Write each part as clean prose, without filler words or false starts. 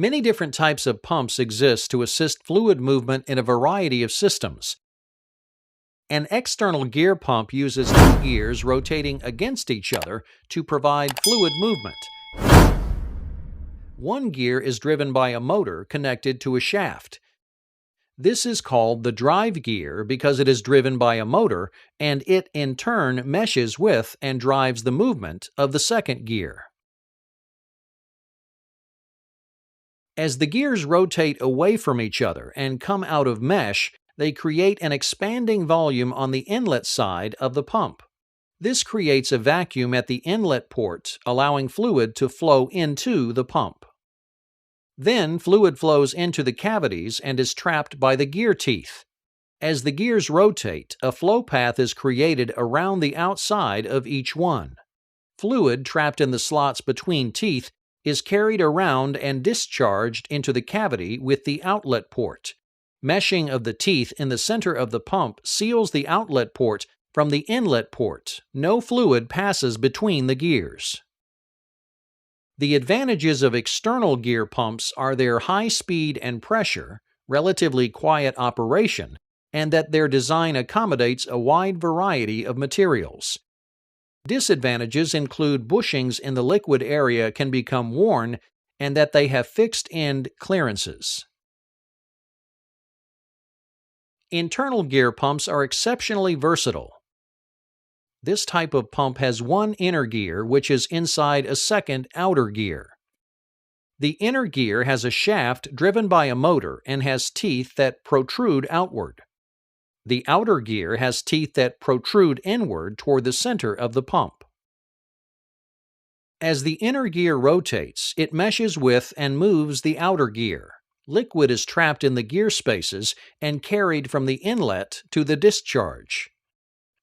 Many different types of pumps exist to assist fluid movement in a variety of systems. An external gear pump uses two gears rotating against each other to provide fluid movement. One gear is driven by a motor connected to a shaft. This is called the drive gear because it is driven by a motor, and it in turn meshes with and drives the movement of the second gear. As the gears rotate away from each other and come out of mesh, they create an expanding volume on the inlet side of the pump. This creates a vacuum at the inlet port, allowing fluid to flow into the pump. Then fluid flows into the cavities and is trapped by the gear teeth. As the gears rotate, a flow path is created around the outside of each one. Fluid trapped in the slots between teeth is carried around and discharged into the cavity with the outlet port. Meshing of the teeth in the center of the pump seals the outlet port from the inlet port. No fluid passes between the gears. The advantages of external gear pumps are their high speed and pressure, relatively quiet operation, and that their design accommodates a wide variety of materials. Disadvantages include bushings in the liquid area can become worn and that they have fixed end clearances. Internal gear pumps are exceptionally versatile. This type of pump has one inner gear which is inside a second outer gear. The inner gear has a shaft driven by a motor and has teeth that protrude outward. The outer gear has teeth that protrude inward toward the center of the pump. As the inner gear rotates, it meshes with and moves the outer gear. Liquid is trapped in the gear spaces and carried from the inlet to the discharge.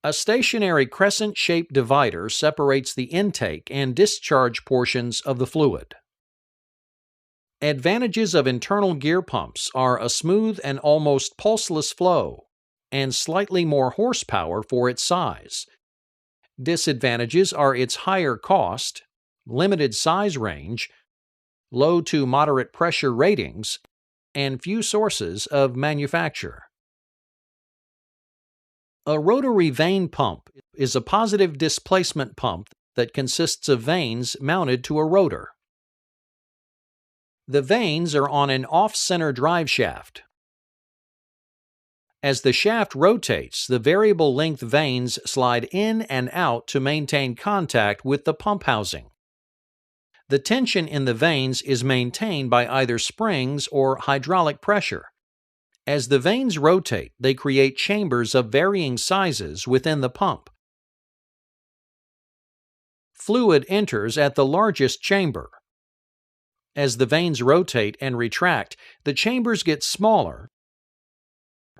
A stationary crescent-shaped divider separates the intake and discharge portions of the fluid. Advantages of internal gear pumps are a smooth and almost pulseless flow, and slightly more horsepower for its size. Disadvantages are its higher cost, limited size range, low to moderate pressure ratings, and few sources of manufacture. A rotary vane pump is a positive displacement pump that consists of vanes mounted to a rotor. The vanes are on an off-center drive shaft. As the shaft rotates, the variable length vanes slide in and out to maintain contact with the pump housing. The tension in the vanes is maintained by either springs or hydraulic pressure. As the vanes rotate, they create chambers of varying sizes within the pump. Fluid enters at the largest chamber. As the vanes rotate and retract, the chambers get smaller,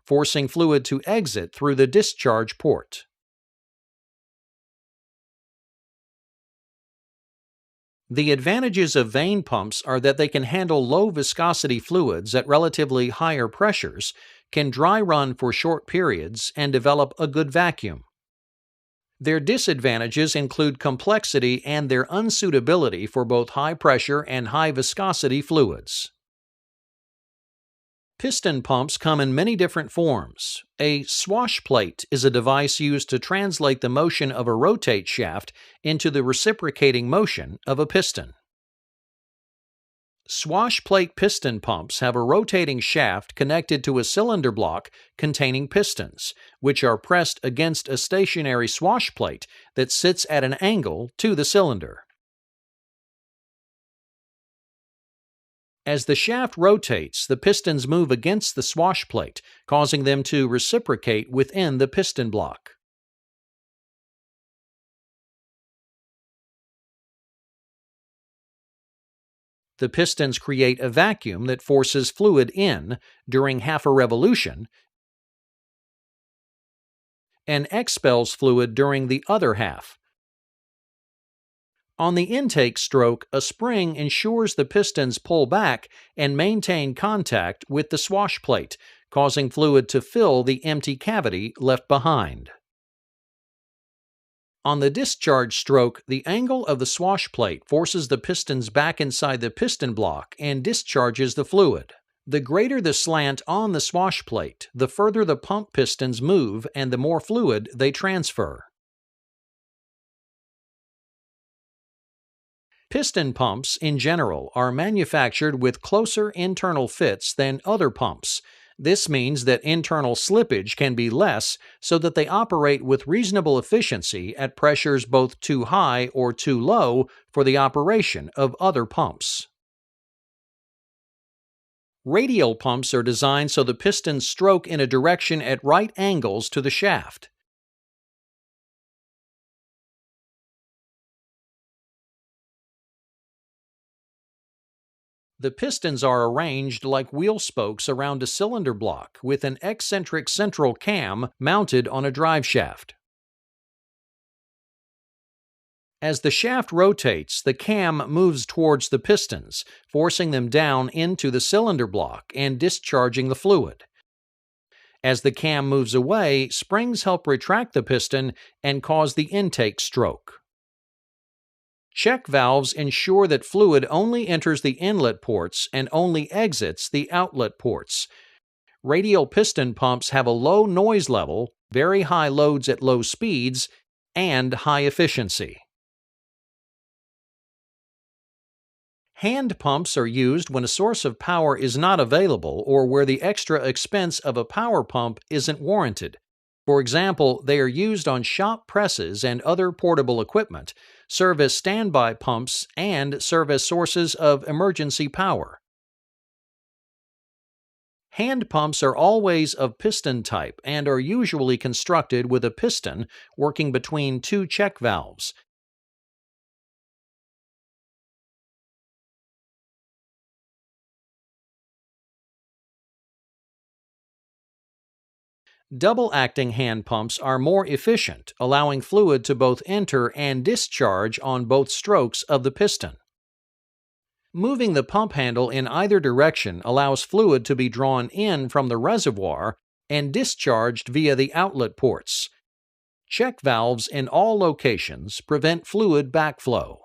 forcing fluid to exit through the discharge port. The advantages of vane pumps are that they can handle low viscosity fluids at relatively higher pressures, can dry run for short periods, and develop a good vacuum. Their disadvantages include complexity and their unsuitability for both high pressure and high viscosity fluids. Piston pumps come in many different forms. A swash plate is a device used to translate the motion of a rotate shaft into the reciprocating motion of a piston. Swash plate piston pumps have a rotating shaft connected to a cylinder block containing pistons, which are pressed against a stationary swash plate that sits at an angle to the cylinder. As the shaft rotates, the pistons move against the swash plate, causing them to reciprocate within the piston block. The pistons create a vacuum that forces fluid in during half a revolution and expels fluid during the other half. On the intake stroke, a spring ensures the pistons pull back and maintain contact with the swash plate, causing fluid to fill the empty cavity left behind. On the discharge stroke, the angle of the swash plate forces the pistons back inside the piston block and discharges the fluid. The greater the slant on the swash plate, the further the pump pistons move and the more fluid they transfer. Piston pumps, in general, are manufactured with closer internal fits than other pumps. This means that internal slippage can be less so that they operate with reasonable efficiency at pressures both too high or too low for the operation of other pumps. Radial pumps are designed so the pistons stroke in a direction at right angles to the shaft. The pistons are arranged like wheel spokes around a cylinder block with an eccentric central cam mounted on a drive shaft. As the shaft rotates, the cam moves towards the pistons, forcing them down into the cylinder block and discharging the fluid. As the cam moves away, springs help retract the piston and cause the intake stroke. Check valves ensure that fluid only enters the inlet ports and only exits the outlet ports. Radial piston pumps have a low noise level, very high loads at low speeds, and high efficiency. Hand pumps are used when a source of power is not available or where the extra expense of a power pump isn't warranted. For example, they are used on shop presses and other portable equipment, serve as standby pumps, and serve as sources of emergency power. Hand pumps are always of piston type and are usually constructed with a piston working between two check valves. Double-acting hand pumps are more efficient, allowing fluid to both enter and discharge on both strokes of the piston. Moving the pump handle in either direction allows fluid to be drawn in from the reservoir and discharged via the outlet ports. Check valves in all locations prevent fluid backflow.